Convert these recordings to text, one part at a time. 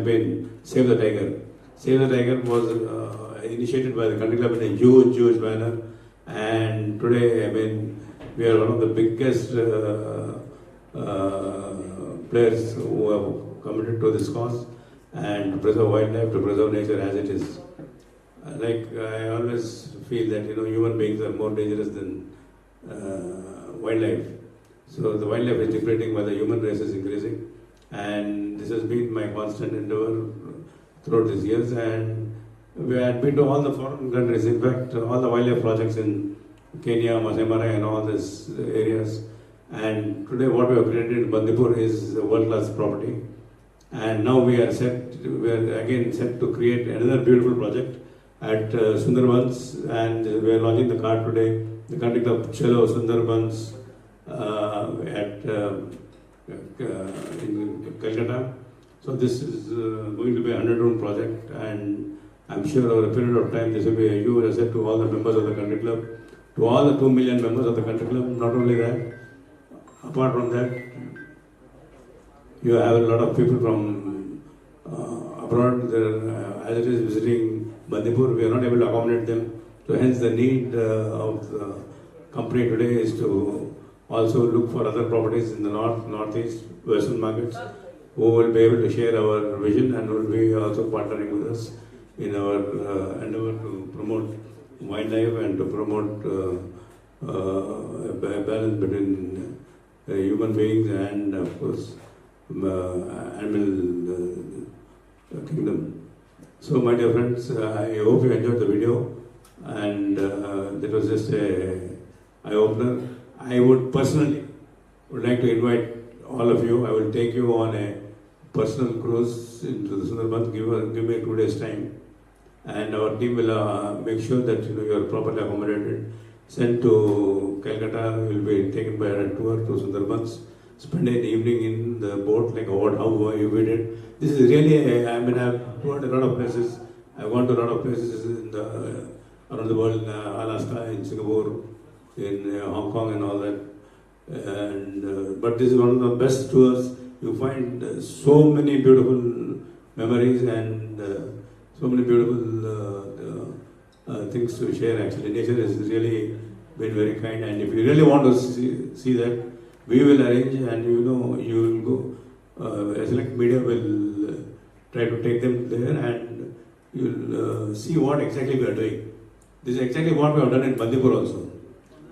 campaign Save the Tiger. Save the Tiger was initiated by the country club in a huge manner, and today, I mean, we are one of the biggest players who have committed to this cause and to preserve wildlife, to preserve nature as it is. Like I always feel that human beings are more dangerous than wildlife. So the wildlife is depleting while the human race is increasing, and this has been my constant endeavor throughout these years. And we had been to all the foreign countries. In fact, all the wildlife projects in Kenya, Masai Mara, and all these areas. And today, what we have created in Bandipur is a world-class property. And now we are again set to create another beautiful project at Sundarbans, and we are launching the card today. The country club Chalo Sundarbans at in Calcutta. So this is going to be a 100-room project, and I'm sure over a period of time this will be a huge asset to all the members of the country club, to all the 2 million members of the country club. Not only that, apart from that, you have a lot of people from abroad. As it is visiting Bandipur, we are not able to accommodate them. So hence the need of the company today is to also look for other properties in the north, northeast, western markets who will be able to share our vision and will be also partnering with us in our endeavor to promote wildlife and to promote a balance between human beings and, of course, animal kingdom. So, my dear friends, I hope you enjoyed the video, and that was just an eye-opener. I would personally like to invite all of you. I will take you on a personal cruise into the Sundarbans. Give me a 2 days time, and our team will make sure that you are properly accommodated. Sent to Calcutta, you will be taken by a tour to Sundarbans. Spend an evening in the boat, like how we did. This is really, I've toured a lot of places. I've gone to a lot of places around the world, Alaska, in Singapore, in Hong Kong and all that. And but this is one of the best tours. You find so many beautiful memories and so many beautiful things to share. Actually, nature has really been very kind. And if you really want to see that, we will arrange, and you will go. Select Media will try to take them there, and you'll see what exactly we are doing. This is exactly what we have done in Bandipur also.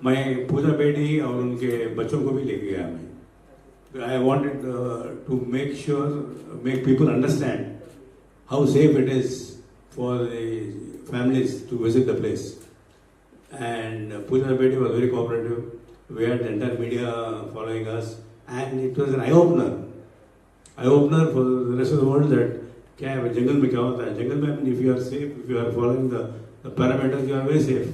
मैं पूजा बेटी और उनके बच्चों को भी लेके गया मैं. I wanted to make people understand how safe it is for the families to visit the place. And Pooja Bedi was very cooperative. We had the entire media following us, and it was an eye-opener for the rest of the world that क्या है जंगल में क्या होता है. जंगल में if you are safe, if you are following the parameters, you are very safe.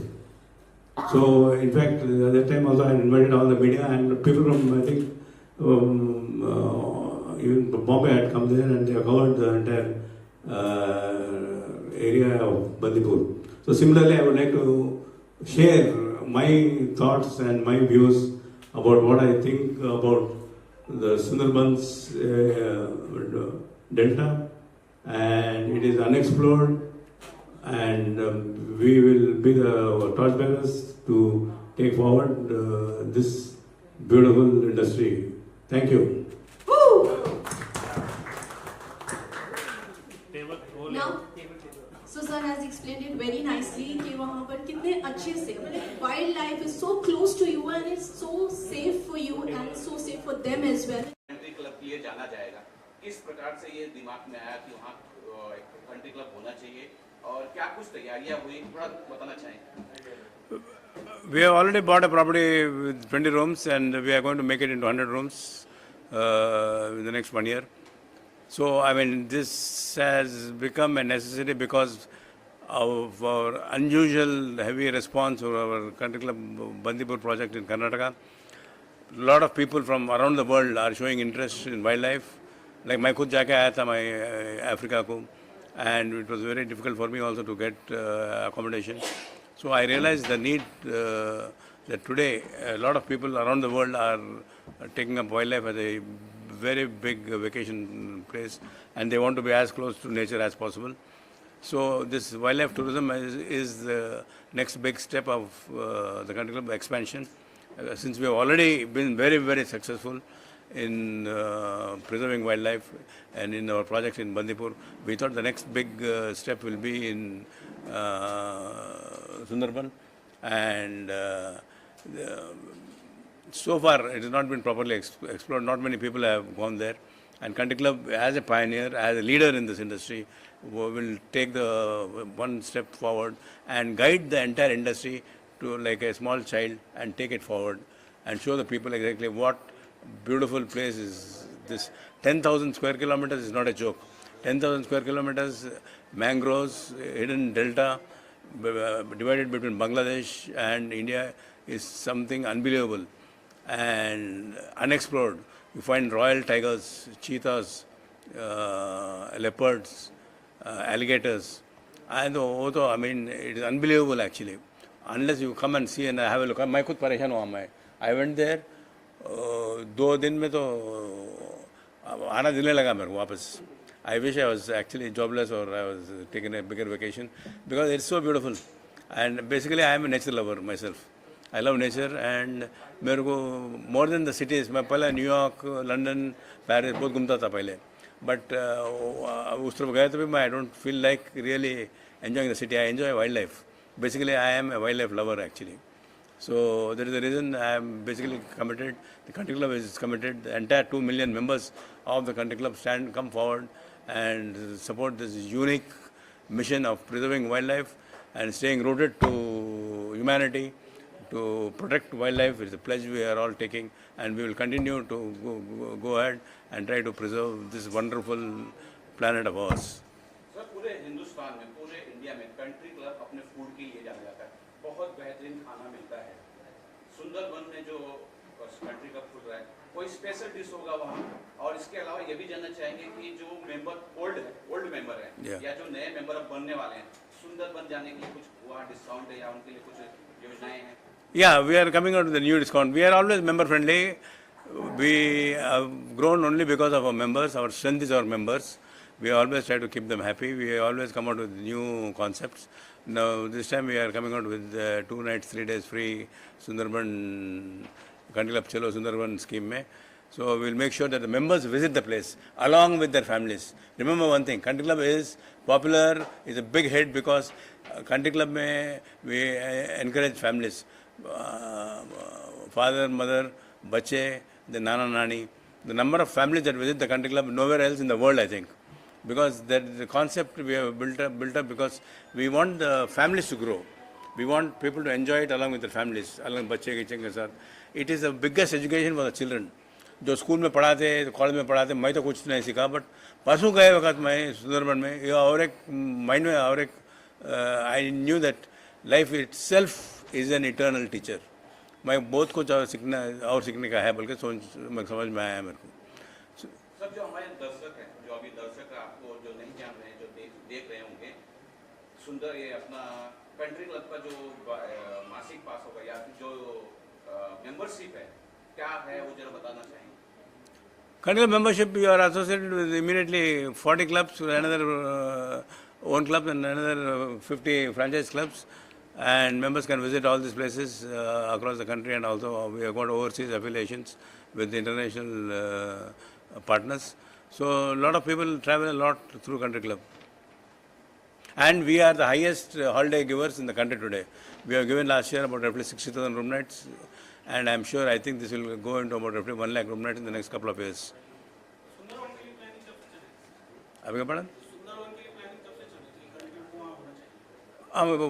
So in fact, at that time also I invited all the media and people from, I think, even Bombay had come there, and they covered the entire area of Bandipur. So similarly, I would like to share my thoughts and my views about what I think about the Sundarbans Delta, and it is unexplored, and we will be the torchbearers to take forward this beautiful industry. Thank you. Now, so sir has explained it very nicely कि वहाँ पर कितने अच्छे से मतलब wildlife is so close to you and it's so safe for you and so safe for them as well. Country club के लिए जाना जाएगा. किस प्रकार से ये दिमाग में आया कि वहाँ एक कंट्री क्लब होना चाहिए और क्या कुछ तैयारियां हुई, थोड़ा बताना चाहेंगे? We have already bought a property with 20 rooms, and we are going to make it into 100 rooms in the next 1 year. So, I mean, this has become a necessity because of our unusual heavy response to our country club Bandipur project in Karnataka. A lot of people from around the world are showing interest in wildlife. Like मैं खुद जाके आया था मैं Africa को, and it was very difficult for me also to get accommodation. So I realized the need that today a lot of people around the world are taking up wildlife as a very big vacation place, and they want to be as close to nature as possible. So this wildlife tourism is the next big step of the country club expansion. Since we have already been very, very successful in preserving wildlife and in our project in Bandipur, we thought the next big step will be in Sundarban, and so far it has not been properly explored. Not many people have gone there, and Country Club, as a pioneer, as a leader in this industry, will take the one step forward and guide the entire industry to like a small child and take it forward and show the people exactly what beautiful place is this. 10,000 square kilometers is not a joke. 10,000 square kilometers, mangroves, hidden delta, divided between Bangladesh and India is something unbelievable and unexplored. You find royal tigers, cheetahs, leopards, alligators. And also, I mean, it is unbelievable actually. Unless you come and see and have a look. मैं खुद परेशान हुआ मैं. I went there. 2 दिन में तो आना दिलने लगा मेरे को वापस. I wish I was actually jobless or I was taking a bigger vacation because it's so beautiful. And basically, I am a nature lover myself. I love nature and मेरे को more than the cities. मैं पहले New York, London, Paris बहुत घूमता था पहले. But उस तरफ गए तो भी मैं I don't feel like really enjoying the city. I enjoy wildlife. Basically, I am a wildlife lover actually. So that is the reason I am basically committed. The country club is committed. The entire 2 million members of the country club come forward and support this unique mission of preserving wildlife and staying rooted to humanity, to protect wildlife. It's a pledge we are all taking, and we will continue to go ahead and try to preserve this wonderful planet of ours. Sir पूरे हिंदुस्तान में, पूरे India में country club अपने food के लिए जाना जाता है. बहुत बेहतरीन खाना मिलता है. सुंदरबन में जो कंट्री क्लब खुल रहा है, कोई स्पेशल डिश होगा वहाँ. और इसके अलावा ये भी जानना चाहेंगे कि जो मेंबर ओल्ड मेंबर हैं या जो नए मेंबर अब बनने वाले हैं, सुंदरबन जाने के लिए कुछ वहाँ डिस्काउंट है या उनके लिए कुछ योजनाएं हैं? Yeah, we are coming out with a new discount. We are always member friendly. We have grown only because of our members. Our strength is our members. We always try to keep them happy. We always come out with new concepts. Now, this time we are coming out with 2 nights, 3 days free Sundarban, Country Club Chalo Sundarban scheme. Mein. So, we will make sure that the members visit the place along with their families. Remember one thing, Country Club is popular, is a big hit because Country Club mein we encourage families. Father, mother, bache, the nana, nani. The number of families that visit the Country Club nowhere else in the world, I think. Because that the concept we have built up because we want the families to grow. We want people to enjoy it along with their families, along बच्चे के चंगे साथ. It is the biggest education for the children. जो school में पढ़ाते, college में पढ़ाते, मैं तो कुछ नहीं सीखा, बट परसों गए वक्त मैं सुंदरबन में ये और एक माइंड में और एक I knew that life itself is an eternal teacher. मैं बहुत कुछ और सीखने का है बल्कि समझ में आया मेरे को. सर जो हमारे दर्शक हैं, जो अभी दर्शक आपको जो नहीं जान रहे हैं, जो देख रहे होंगे, सुंदर ये अपना कंट्री क्लब का जो मासिक पास होगा या जो मेंबरशिप है, क्या है वो जरा बताना चाहेंगे? Country Club membership, you are associated with immediately 40 clubs, another own clubs and another 50 franchise clubs, and members can visit all these places across the country, and also we have got overseas affiliations with international partners. So a lot of people travel a lot through Country Club. And we are the highest holiday givers in the country today. We have given last year about roughly 60,000 room nights, and I am sure I think this will go into about roughly 1 lakh room nights in the next couple of years. आपका पढ़ा?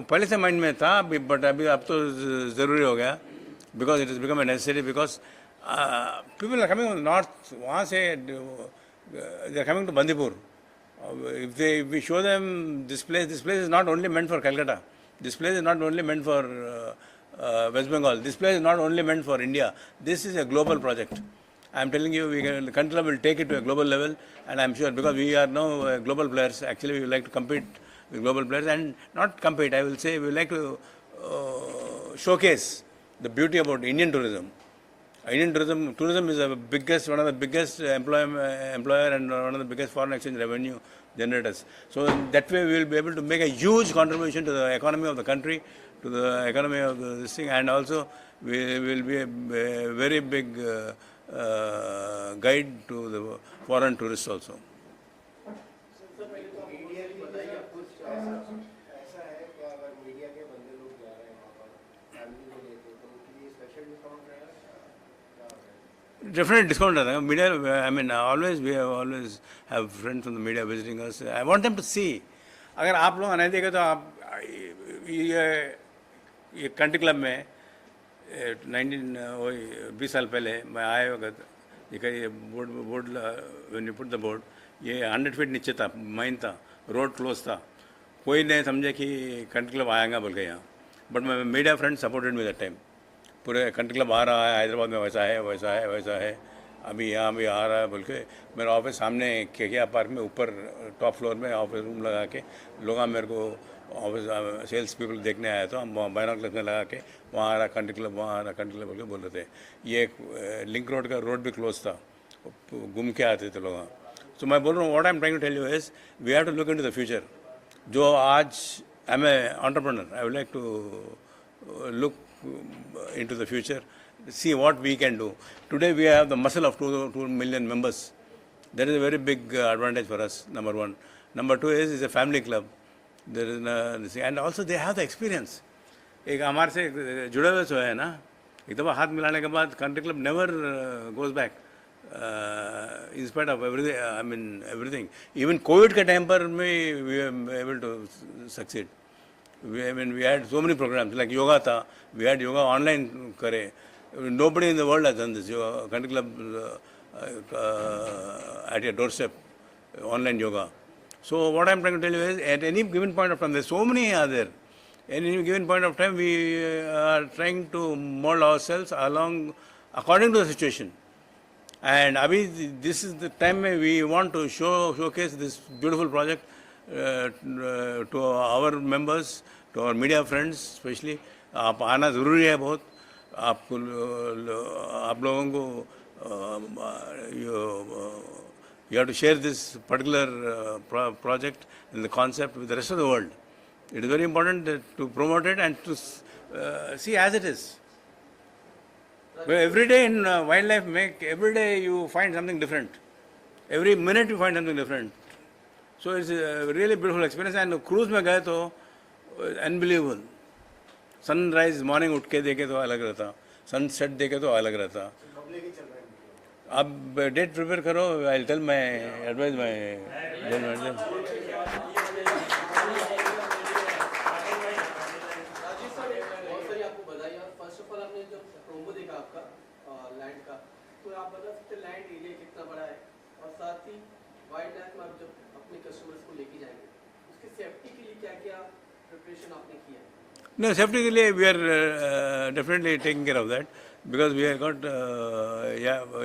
पहले से mind में था अभी, but अभी अब तो ज़रूरी हो गया because it has become a necessity because people are coming from the north. वहाँ से they are coming to Bandipur. If we show them this place is not only meant for Calcutta. This place is not only meant for West Bengal. This place is not only meant for India. This is a global project. I am telling you, the country club will take it to a global level, and I am sure because we are now global players. Actually, we would like to compete with global players and not compete. I will say we would like to showcase the beauty about Indian tourism. Indian tourism is one of the biggest employer and one of the biggest foreign exchange revenue generators. So that way we will be able to make a huge contribution to the economy of the country, to the economy of this thing, and also we will be a very big guide to the foreign tourists also. Media की बताइए आप कुछ ऐसा है कि अगर media के बंदे लोग जा रहे हैं वहाँ पर फैमिली को लेते तो उनके लिए स्पेशल डिस्काउंट रहेगा क्या रहेगा? Definitely discount रहेगा. Media, I mean, we always have friends from the media visiting us. I want them to see. अगर आप लोग नहीं देखे तो आप ये कंट्री क्लब में 20 साल पहले मैं आया वक्त ये board when you put the board ये 100 फीट नीचे था, माइन था, रोड क्लोज था, कोई नहीं समझे कि कंट्री क्लब आएगा बोल के यहाँ. बट मैं media friend supported me that time. पूरे कंट्री क्लब आ रहा है हैदराबाद में, वैसा है वैसा है वैसा है, अभी यहाँ भी आ रहा है बोल के. मेरा ऑफिस सामने केकिया पार्क में ऊपर टॉप फ्लोर में ऑफिस रूम लगा के लोग मेरे को ऑफिस सेल्स पीपल देखने आया तो हम बाइनोकुलर्स में लगा के वहाँ आ रहा कंट्री क्लब, वहाँ आ रहा कंट्री क्लब बोल के बोल रहे थे. ये लिंक रोड का रोड भी क्लोज था, घूम के आते थे लोग. सो मैं बोल रहा हूँ what I am trying to tell you is we have to look into the future. जो आज I am a entrepreneur, I would like to look into the future, see what we can do. Today we have the muscle of 2 million members. That is a very big advantage for us, number one. Number two is it's a family club. There is and also they have the experience. एक हमारे से जुड़े हुए जो है ना, एक दफ़ा हाथ मिलाने के बाद country club never goes back. In spite of everything, I mean everything. Even COVID के टाइम पर में we were able to succeed. We had so many programs like yoga था, we had yoga online करे. Nobody in the world has done this. Yoga, country club at your doorstep, online yoga. So what I'm trying to tell you is, at any given point of time, there's so many are there. At any given point of time, we are trying to mold ourselves along according to the situation. And Abhi, this is the time we want to showcase this beautiful project to our members, to our media friends especially. आप आना ज़रूरी है बहुत. आप लोगों को you have to share this particular project and the concept with the rest of the world. It is very important to promote it and to see as it is. Every day in wildlife, every day you find something different. Every minute you find something different. So it's a really beautiful experience. And cruise में गए तो unbelievable. Sunrise morning उठ के देखे तो अलग रहता, sunset देखे तो अलग रहता. अब डेट प्रिपेयर करो. I will tell my advice my general manager. Rajesh sir बहुत सारी आपको बधाई. और फर्स्ट ऑफ ऑल आपने जो प्रोमो देखा आपका लैंड का, तो आप बता सकते हैं लैंड एरिया कितना बड़ा है, और साथ ही वाइल्ड लाइफ में आप जब अपने कस्टमर्स को लेके जाएंगे उसकी सेफ्टी के लिए क्या क्या प्रिपरेशन आपने किया है? No, safety के लिए we are definitely taking care of that, because we have got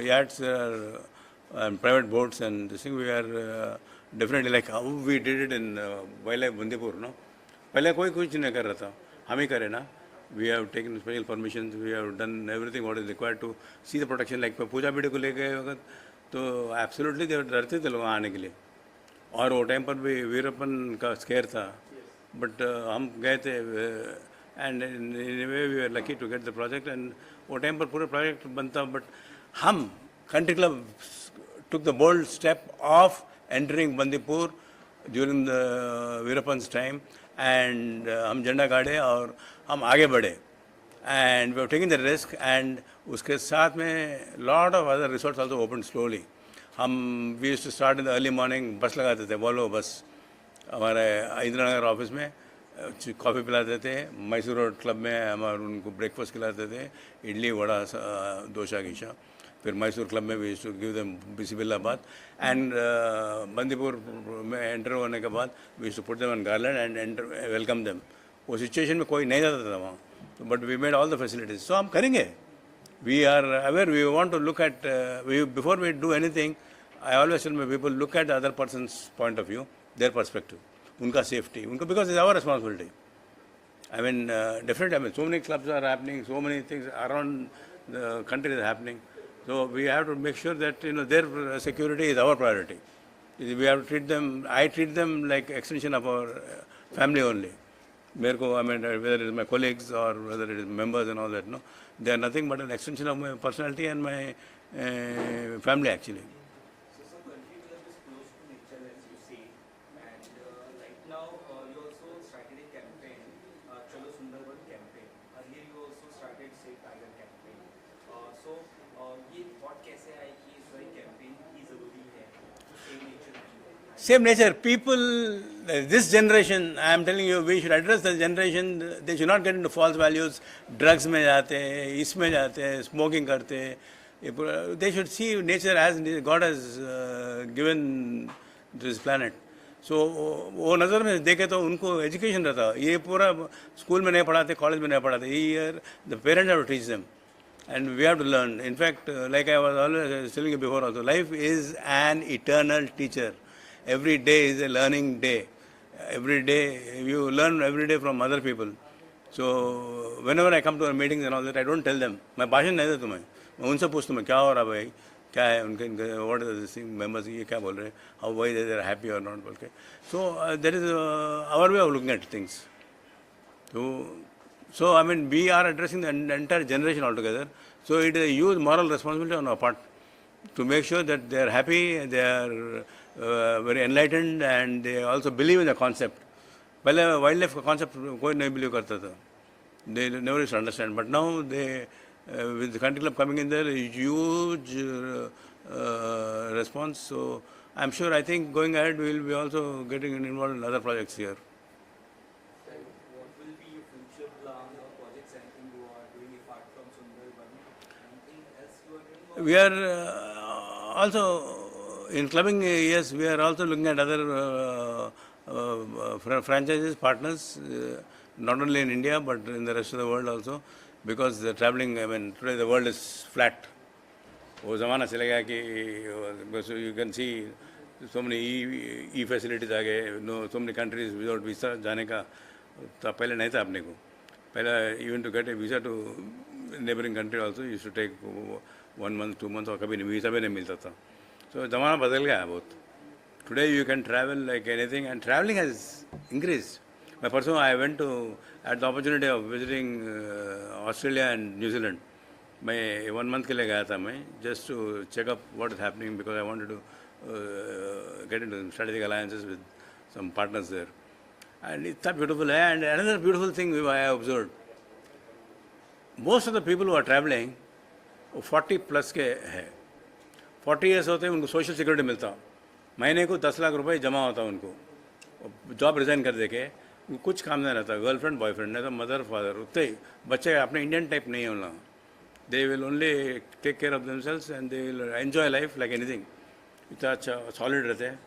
yachts and private boats and this thing. We are definitely like how we did it in wildlife Bandipur. No, पहले कोई कुछ नहीं कर रहा था, हम ही करे ना. We have taken special permissions. We have done everything what is required to see the protection. Like पूजा बीड़ी को लेके वक्त तो absolutely डरते थे लोग आने के लिए. और वो टाइम पर भी वीरप्पन का स्केयर था. But हम गए थे and in a way we were lucky to get the project. And वो टाइम पर पूरे प्रोजेक्ट बनता. But हम country club took the bold step of entering Bandipur during the Veerappan's time, and हम झंडा गाड़े और हम आगे बढ़े. And we have taken the risk, and उसके साथ में lot of other resorts also opened slowly. हम we used to start in the early morning, बस लगाते थे, वॉल्वो बस हमारे इंदिरा नगर ऑफिस में कॉफ़ी पिलाते थे. मैसूर रोड क्लब में हमारे उनको ब्रेकफास्ट खिलाते थे, इडली वड़ा डोसा गीशा. फिर मैसूर क्लब में भी टू गिव देम बिस्मिल्लाह बात. एंड बंदीपुर में एंटर होने के बाद we to put them on garland and enter welcome them. वो सिचुएशन में कोई नहीं जाता था वहाँ, but we made all the facilities. So हम करेंगे. We are aware. We want to look at before we do anything. I always tell my people look at the other person's point of view, their perspective, उनका safety उनको, because it's our responsibility. I mean, definitely, I mean, so many clubs are happening, so many things around the country is happening. So we have to make sure that their security is our priority. We have to treat them. I treat them like extension of our family only. मेरे को, I mean, whether it is my colleagues or whether it is members and all that, no, they are nothing but an extension of my personality and my family actually. So country club is close to nature as you see, and right now you also started a campaign, Chalo Sundarban campaign. Earlier you also started Save Tiger campaign. So ये thought कैसे आई कि इस वाली campaign की जरूरी है Save Nature? Same nature. People, this generation, I am telling you, we should address the generation. They should not get into false values. Drugs में जाते हैं, इसमें जाते हैं, smoking करते हैं. They should see nature as God has given to this planet. So वो नज़र में देखे तो उनको education रहता. ये पूरा स्कूल में नहीं पढ़ाते, कॉलेज में नहीं पढ़ाते. Here the parents have to teach them. And we have to learn. In fact, like I was always telling you before also, life is an eternal teacher. Every day is a learning day. Every day, you learn every day from other people. So, whenever I come to meetings and all that, I don't tell them. मैं भाषण नहीं देता तुम्हें. मैं उनसे पूछता हूँ क्या हो रहा भाई, क्या है उनके what are the members ये क्या बोल रहे हैं, how why they are happy or not बोल के. So that is our way of looking at things. So I mean we are addressing the entire generation altogether. So it is a huge moral responsibility on our part to make sure that they are happy, they are very enlightened, and they also believe in the concept. पहले wildlife का concept कोई नहीं believe करता था. They never used to understand. But now they, with the country club coming in there, a huge response. So I'm sure, I think going ahead we will be also getting involved in other projects here. What will be your future plan or projects, anything you are doing apart from Sundarban? Anything else you are doing? We are also in clubbing, yes, we are also looking at other franchises, partners, not only in India but in the rest of the world also, because the traveling, I mean, today the world is flat. वो ज़माना चले गया कि you can see so many e-facilities आ गए, no, so many countries without visa जाने का तो पहले नहीं था अपने को. पहले even to get a visa to neighboring country also you should take 1 month, 2 months और कभी नहीं visa भी नहीं मिलता था. So ज़माना बदल गया है बहुत. Today you can travel like anything, and traveling has increased. My person, I went to, had the opportunity of visiting Australia and New Zealand. मैं 1 month के लिए गया था मैं, just to check up what is happening, because I wanted to get into strategic alliances with some partners there. And it's that beautiful. And another beautiful thing I observed, most of the people who are traveling 40 plus के है. 40 years होते हैं उनको social security मिलता, महीने को 10 लाख रुपए जमा होता उनको. जॉब रिज़ाइन कर दे के कुछ काम नहीं रहता, गर्लफ्रेंड बॉयफ्रेंड नहीं तो मदर फादर, उतने ही बच्चे अपने इंडियन टाइप नहीं होना. They will only take care of themselves and they will enjoy life like anything. इतना अच्छा सॉलिड रहते हैं,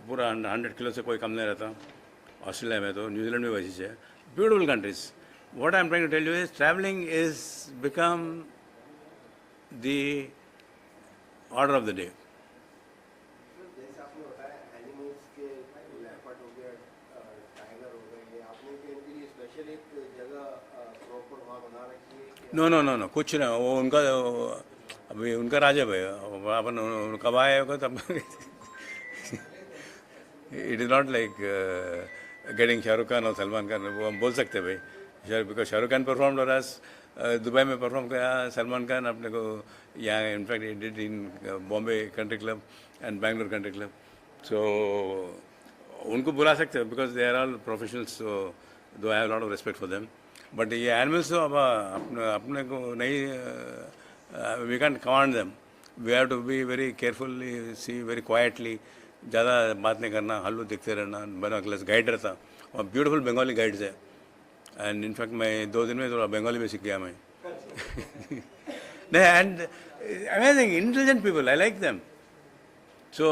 पूरा 100 किलो से कोई कम नहीं रहता. ऑस्ट्रेलिया में तो, न्यूजीलैंड में वैसी है. Beautiful countries. What I am trying to tell you is travelling is become the order of the day. जैसे आपने बताया एनिमल्स के लेपर्ड हो गया, टाइगर हो गए, ये आपने इनके लिए स्पेशल एक जगह प्रॉपर वहाँ बना रखी है? नो कुछ नहीं. वो उनका अभी उनका राज है भाई. अपन कब आए होगा तब. It is not like getting Shahrukh Khan और सलमान खान. वो हम बोल सकते भाई, बिकॉज शाहरुख खान परफॉर्म और दुबई में परफॉर्म किया सलमान खान अपने को यहाँ. In fact he did in Bombay country club and Bangalore country club. So उनको बुला सकते हैं because they are all professionals. So though I have lot of respect for them. But ये एनिमल्स तो अब अपने को नहीं, we can command them. We have to be very carefully, see very quietly. ज़्यादा बात नहीं करना, हल्लू दिखते रहना, बना क्लास गाइड रहता. और ब्यूटीफुल बंगाली गाइड्स है. एंड इनफैक्ट मैं 2 दिन में थोड़ा बंगाली भी सीख गया मैं. And amazing intelligent people, I like them. So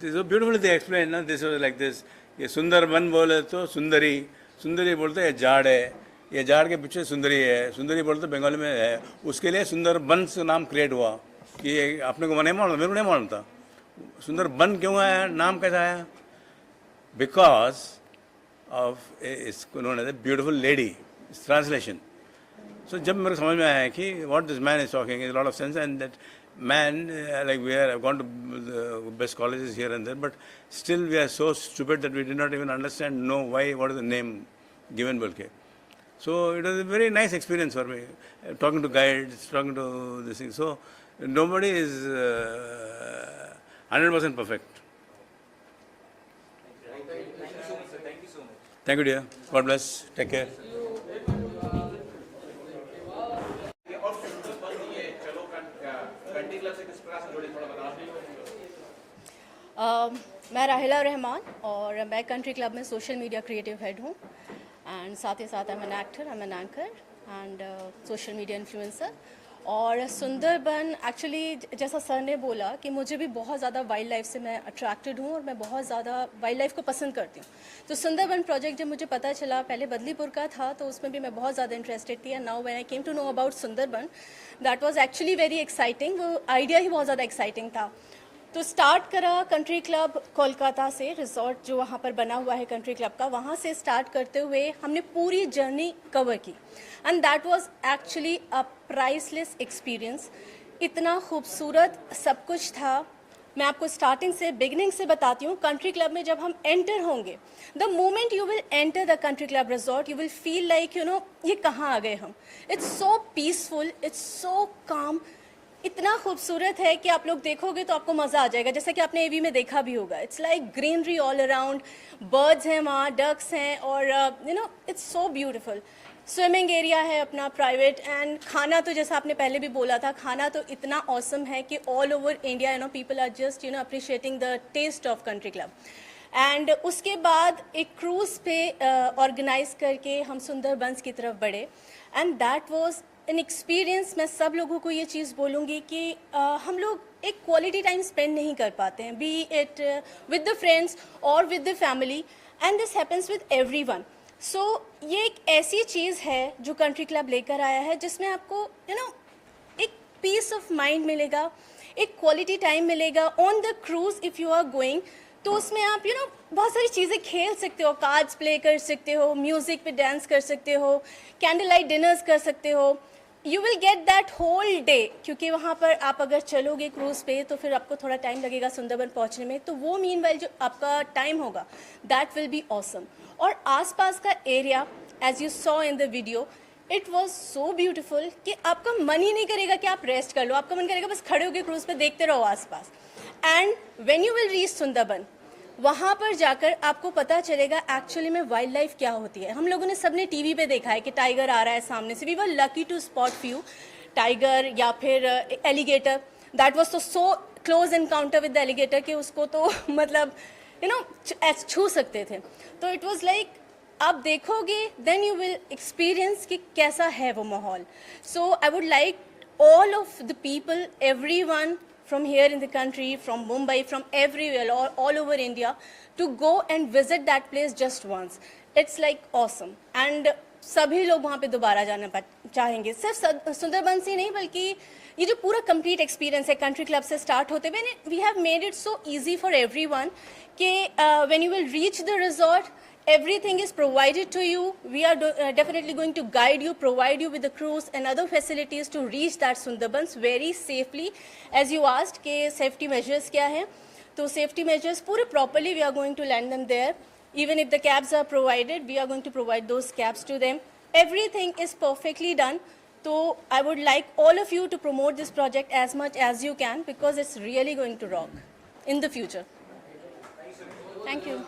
this beautiful they explain ना. This was like this. ये सुंदरबन बोले तो सुंदरी, सुंदरी बोलते ये झाड़ है, ये झाड़ के पीछे सुंदरी है. सुंदरी बोलते बंगाली में है. उसके लिए सुंदरबन से नाम क्रिएट हुआ कि ये आपने को नहीं मालूम, मेरे को नहीं मालूम था. सुंदरबन क्यों आया, नाम कैसा आया? Because of is known as a beautiful lady. It's translation. So जब मेरे को समझ में आया कि what this man is talking is a lot of sense, and that man, like we have gone to the best colleges here and there, but still we are so stupid that we did not even understand, know why, what is the name given bolke. So it was a very nice experience for me, talking to guides, talking to this thing. So nobody is 100% perfect. Thank you so much, sir. Thank you so much. Thank you, dear. God bless. Take care. और सुंदरबन ये चलो country club से किस प्रकार से जुड़े, थोड़ा बता दीजिए। मैं राहिला रहमान और मैं कंट्री क्लब में सोशल मीडिया क्रिएटिव हेड हूँ एंड साथ ही साथ I am an actor, I am an anchor and social media influencer. और सुंदरबन एक्चुअली जैसा सर ने बोला कि मुझे भी बहुत ज़्यादा वाइल्ड लाइफ से मैं अट्रैक्टेड हूँ और मैं बहुत ज़्यादा वाइल्ड लाइफ को पसंद करती हूँ। तो सुंदरबन प्रोजेक्ट जब मुझे पता चला, पहले बदलीपुर का था तो उसमें भी मैं बहुत ज़्यादा इंटरेस्टेड थी, and now when I came to know about Sundarban that was actually very exciting. वो आइडिया ही बहुत ज़्यादा एक्साइटिंग था। तो स्टार्ट करा कंट्री क्लब कोलकाता से, रिजॉर्ट जो वहाँ पर बना हुआ है कंट्री क्लब का, वहाँ से स्टार्ट करते हुए हमने पूरी जर्नी कवर की and that was actually a priceless experience. इतना खूबसूरत सब कुछ था। मैं आपको स्टार्टिंग से, बिगिनिंग से बताती हूँ। कंट्री क्लब में जब हम एंटर होंगे, the moment you will enter the country club resort, you will feel like ये कहाँ आ गए हम। It's so peaceful, it's so काम, इतना खूबसूरत है कि आप लोग देखोगे तो आपको मज़ा आ जाएगा, जैसा कि आपने एवी में देखा भी होगा। It's like greenery all around, birds हैं वहाँ, डक्स हैं और it's so beautiful. Swimming area है अपना प्राइवेट, एंड खाना तो जैसा आपने पहले भी बोला था, खाना तो इतना ऑसम है कि all over India people are just appreciating the taste of country club. And उसके बाद एक क्रूज़ पे ऑर्गेनाइज करके हम सुंदरबंस की तरफ बढ़े and that was an experience. मैं सब लोगों को ये चीज़ बोलूँगी कि हम लोग एक क्वालिटी टाइम स्पेंड नहीं कर पाते हैं, be it with the friends और with the family, and this happens with everyone. So ये एक ऐसी चीज़ है जो कंट्री क्लब लेकर आया है, जिसमें आपको एक पीस ऑफ माइंड मिलेगा, एक क्वालिटी टाइम मिलेगा on the cruise if you are going. तो उसमें आप बहुत सारी चीज़ें खेल सकते हो, कार्ड्स प्ले कर सकते हो, म्यूज़िक पे डांस कर सकते हो, कैंडल लाइट डिनर्स कर सकते हो। You will get that whole day, क्योंकि वहाँ पर आप अगर चलोगे क्रूज़ पे तो फिर आपको थोड़ा टाइम लगेगा सुंदरबन पहुँचने में, तो वो मीनवाइल जो आपका टाइम होगा दैट विल बी ऑसम। और आसपास का area as you saw in the video, it was so beautiful कि आपका मन ही नहीं करेगा कि आप रेस्ट कर लो, आपका मन करेगा बस खड़े होकर क्रूज़ पे देखते रहो आसपास। And when you will reach Sundarban, वहाँ पर जाकर आपको पता चलेगा एक्चुअली में वाइल्ड लाइफ क्या होती है। हम लोगों ने सबने टीवी पे देखा है कि टाइगर आ रहा है सामने से, we were lucky to spot few tiger या फिर एलिगेटर। दैट वाज तो so close encounter with the alligator कि उसको तो मतलब छू सकते थे। तो इट वाज लाइक आप देखोगे देन यू विल एक्सपीरियंस कि कैसा है वो माहौल। So I would like all of the people, everyone from here in the country, from Mumbai, from everywhere, all over India, to go and visit that place just once. It's like awesome. And सभी लोग वहाँ पे दोबारा जाना चाहेंगे। सिर्फ सुंदरबन से नहीं, बल्कि ये जो पूरा कंप्लीट एक्सपीरियंस है कंट्री क्लब से स्टार्ट होते हुए, we have made it so easy for everyone कि when you will reach the resort, everything is provided to you. We are definitely going to guide you, provide you with the cruise and other facilities to reach that Sundarbans very safely. As you asked कि safety measures क्या हैं, तो safety measures पूरे properly we are going to land them there. Even if the cabs are provided, we are going to provide those cabs to them. Everything is perfectly done. So I would like all of you to promote this project as much as you can, because it's really going to rock in the future. Thank you. Thank you.